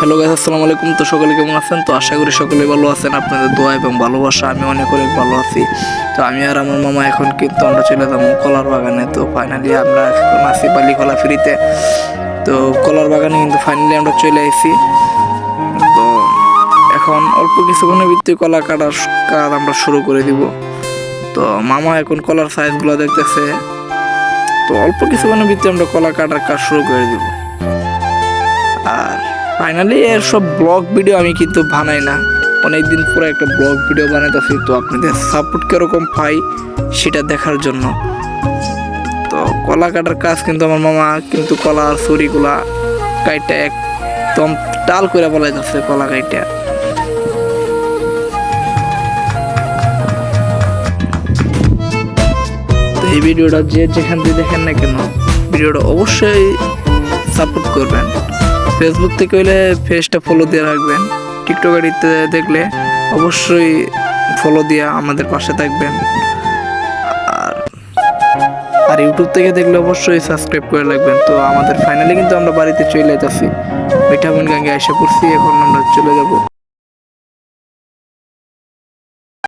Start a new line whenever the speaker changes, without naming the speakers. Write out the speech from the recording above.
Hello guys, আসসালামু আলাইকুম। তো সকলে কেমন আছেন? তো আশা করি সকলে ভালো আছেন। আপনাদের দোয়া এবং ভালোবাসা আমি অনেক ভালো আছি। তো আমি আর আমার মামা এখন কিন্তু আমরা চলে যাবো কলার বাগানে। তো ফাইনালি আমরা এখন আছি বালিখোলা ফ্রিতে। তো কলার বাগানে কিন্তু ফাইনালি আমরা চলে আসছি। তো এখন অল্প কিছুক্ষণের ভিত্তি কলা কাটার কাজ আমরা শুরু করে দিব। তো মামা এখন কলার সাইজগুলো দেখতেছে। তো অল্প কিছুক্ষণের ভিত্তি আমরা কলা কাটার কাজ শুরু করে দিব। আর ফাইনালি এর সব ব্লগ ভিডিও আমি কিন্তু বানাই না, অনেকদিন পরে একটা ব্লগ ভিডিও বানাইতেছি। তো আপনাদের সাপোর্ট কীরকম পাই সেটা দেখার জন্য। তো কলা কাটার কাজ কিন্তু আমার মামা কিন্তু কলার ছড়িগুলা কাইটা একদম টাল করে বলাই যাচ্ছে কলা কাইটা। তো এই ভিডিওটা যেখান থেকে দেখেন না কেন, ভিডিওটা অবশ্যই সাপোর্ট করবেন। ফেসবুক থেকে হইলে পেজটা ফলো দিয়ে রাখবেন, টিকটকারিতে দেখলে অবশ্যই ফলো দিয়ে আমাদের পাশে থাকবেন। আর ইউটিউব থেকে দেখলে অবশ্যই সাবস্ক্রাইব করে রাখবেন। তো আমাদের ফাইনালি কিন্তু আমরা বাড়িতে চলে যাচ্ছি, মিঠামইন গাঙ্গে এসে পড়ছি, এখন আমরা চলে যাব।